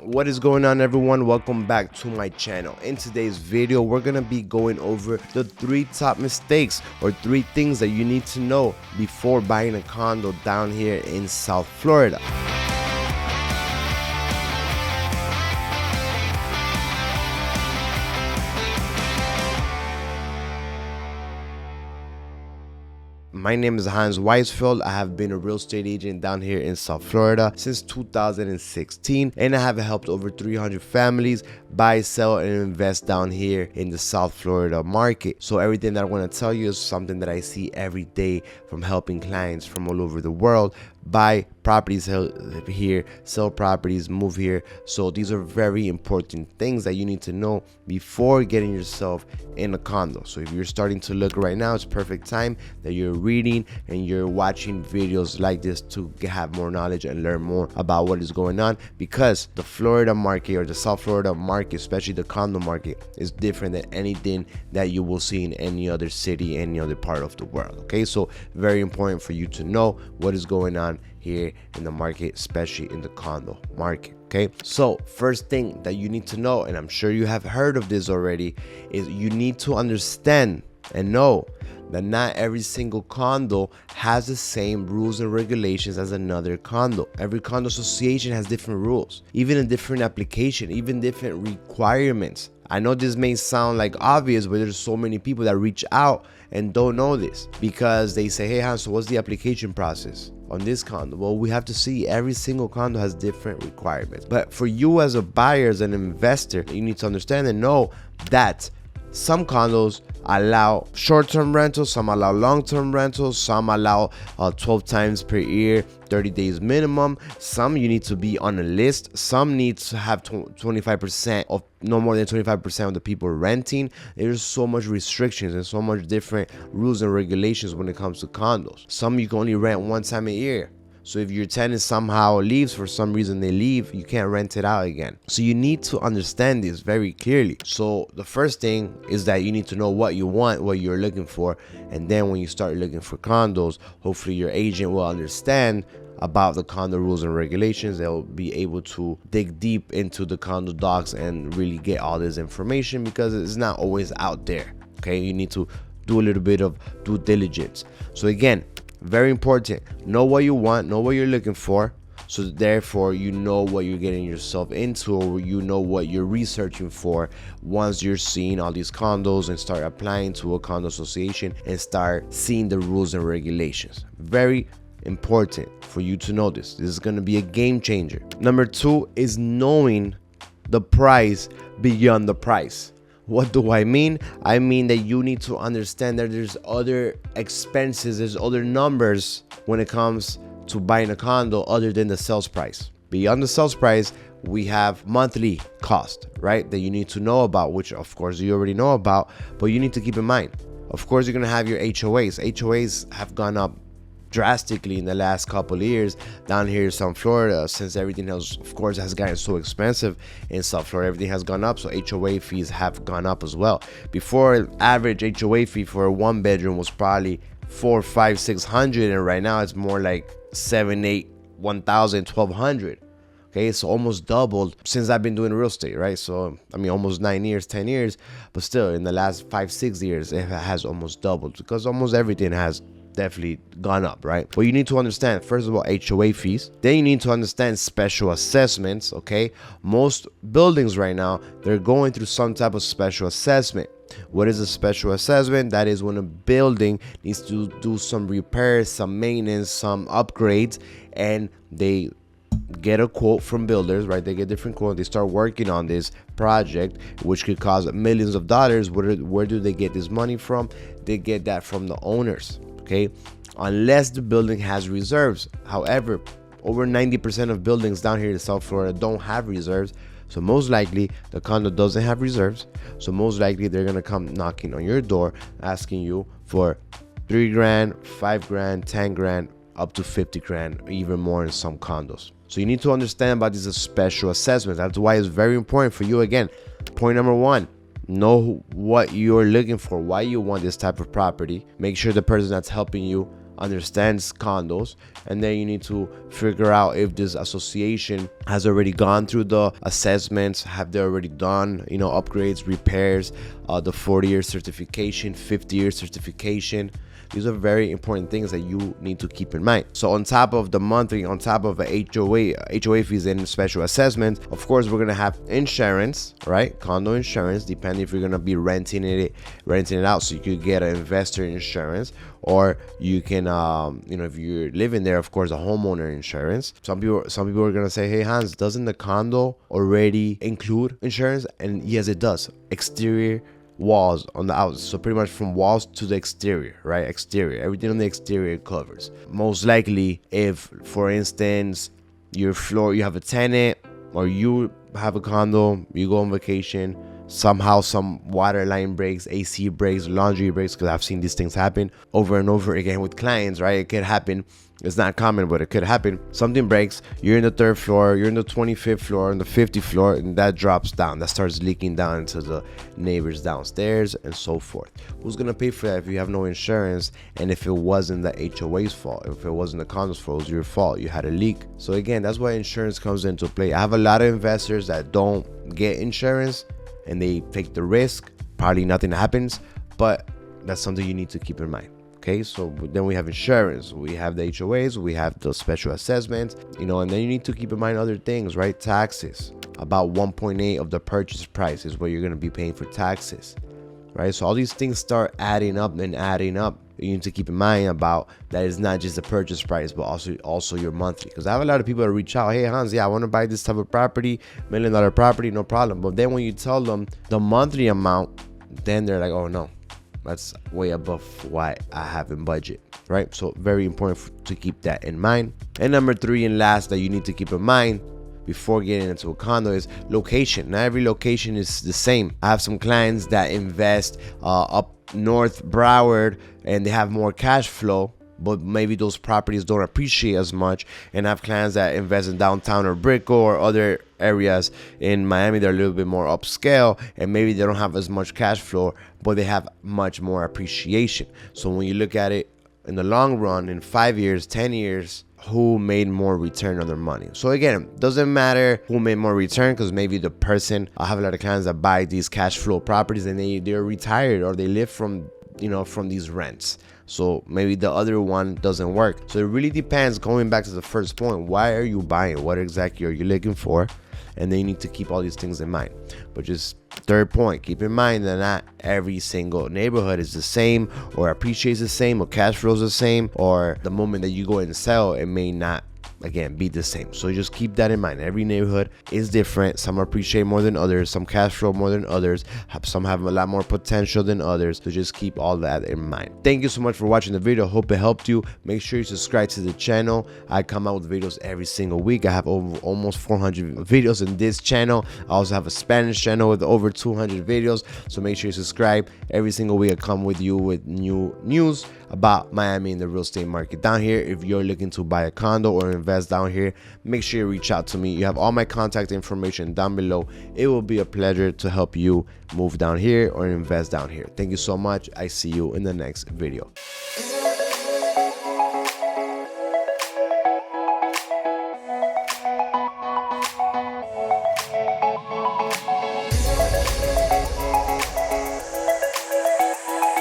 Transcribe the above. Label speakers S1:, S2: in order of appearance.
S1: What is going on, everyone? Welcome back to my channel. In today's video, we're gonna be going over the 3 top mistakes or 3 things that you need to know before buying a condo down here in South Florida. My name is Waisfeld. I have been a real estate agent down here in South Florida since 2016, and I have helped over 300 families buy, sell, and invest down here in the South Florida market. So everything that I want to tell you is something that I see every day from helping clients from all over the world buy properties here, sell properties, move here. So these are very important things that you need to know before getting yourself in a condo. So if you're starting to look right now, it's perfect time that you're reading and you're watching videos like this to have more knowledge and learn more about what is going on, because the Florida market or the South Florida market, especially the condo market, is different than anything that you will see in any other city, any other part of the world. Okay, so very important for you to know what is going on here in the market, especially in the condo market. Okay, so first thing that you need to know, and I'm sure you have heard of this already, is you need to understand and know that not every single condo has the same rules and regulations as another condo. Every condo association has different rules, even a different application, even different requirements. I know this may sound like obvious, but there's so many people that reach out and don't know this, because they say, hey Hans, so what's the application process on this condo? Well, we have to see every single condo has different requirements. But for you as a buyer, as an investor, you need to understand and know that some condos allow short-term rentals, some allow long-term rentals, some allow 12 times per year, 30 days minimum. Some you need to be on a list. Some need to have 25% of, no more than 25% of the people renting. There's so much restrictions and so much different rules and regulations when it comes to condos. Some you can only rent one time a year. So if your tenant somehow leaves, for some reason they leave, you can't rent it out again. So you need to understand this very clearly. So the first thing is that you need to know what you want, what you're looking for. And then when you start looking for condos, hopefully your agent will understand about the condo rules and regulations. They'll be able to dig deep into the condo docs and really get all this information, because it's not always out there. Okay, you need to do a little bit of due diligence. So again, very important, know what you want, know what you're looking for, so therefore you know what you're getting yourself into, or you know what you're researching for once you're seeing all these condos and start applying to a condo association and start seeing the rules and regulations. Very important for you to know this. This is going to be a game changer. Number 2 is knowing the price beyond the price. What do I mean? I mean that you need to understand that there's other expenses, there's other numbers when it comes to buying a condo other than the sales price. Beyond the sales price, we have monthly cost, right? That you need to know about, which of course you already know about, but you need to keep in mind. Of course, you're gonna have your HOAs. HOAs have gone up drastically in the last couple of years down here in South Florida, since everything else, of course, has gotten so expensive in South Florida. Everything has gone up, so HOA fees have gone up as well. Before, average HOA fee for a 1-bedroom was probably $400, $500, $600, and right now it's more like $700, $800, $1,000, $1,200. Okay, so almost doubled since I've been doing real estate, right? So I mean, almost 9 years, 10 years, but still in the last 5-6 years it has almost doubled, because almost everything has definitely gone up, right? But you need to understand, first of all, HOA fees. Then you need to understand special assessments. Okay, most buildings right now, they're going through some type of special assessment. What is a special assessment? That is when a building needs to do some repairs, some maintenance, some upgrades, and they get a quote from builders, right? They get different quotes. They start working on this project, which could cost millions of dollars. Where do they get this money from? They get that from the owners. Okay, unless the building has reserves. However, over 90% of buildings down here in South Florida don't have reserves. So most likely the condo doesn't have reserves. So most likely they're gonna come knocking on your door asking you for $3,000, $5,000, $10,000, up to $50,000, even more in some condos. So you need to understand about these special assessments. That's why it's very important for you. Again, point number 1, know what you're looking for, why you want this type of property. Make sure the person that's helping you understands condos, and then you need to figure out if this association has already gone through the assessments, have they already done, you know, upgrades, repairs, the 40-year certification, 50-year certification. These are very important things that you need to keep in mind. So on top of the monthly, on top of the HOA fees and special assessments, of course, we're gonna have insurance, right? Condo insurance, depending if you're gonna be renting it out. So you could get an investor insurance, or you can, you know, if you're living there, of course, a homeowner insurance. Some people are gonna say, hey Hans, doesn't the condo already include insurance? And yes, it does. Exterior walls on the outside, so pretty much from walls to the exterior, right? Exterior, everything on the exterior covers. Most likely, if for instance your floor, you have a tenant, or you have a condo, you go on vacation, somehow some water line breaks, AC breaks, laundry breaks, because I've seen these things happen over and over again with clients, right? It could happen. It's not common, but it could happen. Something breaks, you're in the 3rd floor, you're in the 25th floor, on the 50th floor, and that drops down. That starts leaking down into the neighbors downstairs and so forth. Who's gonna pay for that if you have no insurance, and if it wasn't the HOA's fault, if it wasn't the condo's fault, it was your fault, you had a leak? So again, that's why insurance comes into play. I have a lot of investors that don't get insurance and they take the risk. Probably nothing happens, but that's something you need to keep in mind. Okay, so then we have insurance, we have the HOAs, we have the special assessments, you know, and then you need to keep in mind other things, right? Taxes. About 1.8 of the purchase price is what you're going to be paying for taxes, right? So all these things start adding up and adding up. You need to keep in mind about that it's not just the purchase price, but also your monthly. Because I have a lot of people that reach out, hey Hans, yeah, I want to buy this type of property, $1 million property, no problem. But then when you tell them the monthly amount, then they're like, oh no, that's way above what I have in budget, right? So very important to keep that in mind. And number 3 and last that you need to keep in mind before getting into a condo is location. Not every location is the same. I have some clients that invest up north Broward, and they have more cash flow, but maybe those properties don't appreciate as much. And I have clients that invest in downtown or Brickell or other areas in Miami. They're a little bit more upscale, and maybe they don't have as much cash flow, but they have much more appreciation. So when you look at it in the long run, in 5 years, 10 years, who made more return on their money? So again, doesn't matter who made more return, because maybe the person, I have a lot of clients that buy these cash flow properties and they're retired, or they live from, you know, from these rents. So maybe the other one doesn't work. So it really depends. Going back to the first point, why are you buying? What exactly are you looking for? And then you need to keep all these things in mind. But just 3rd point, keep in mind that not every single neighborhood is the same, or appreciates the same, or cash flows the same, or the moment that you go and sell, it may not, again, be the same. So just keep that in mind. Every neighborhood is different. Some appreciate more than others, some cash flow more than others, some have a lot more potential than others. So just keep all that in mind. Thank you so much for watching the video. Hope it helped you. Make sure you subscribe to the channel. I come out with videos every single week. I have almost 400 videos in this channel. I also have a Spanish channel with over 200 videos, so make sure you subscribe. Every single week I come with you with new news about Miami and the real estate market down here. If you're looking to buy a condo or invest down here, make sure you reach out to me. You have all my contact information down below. It will be a pleasure to help you move down here or invest down here. Thank you so much. I see you in the next video.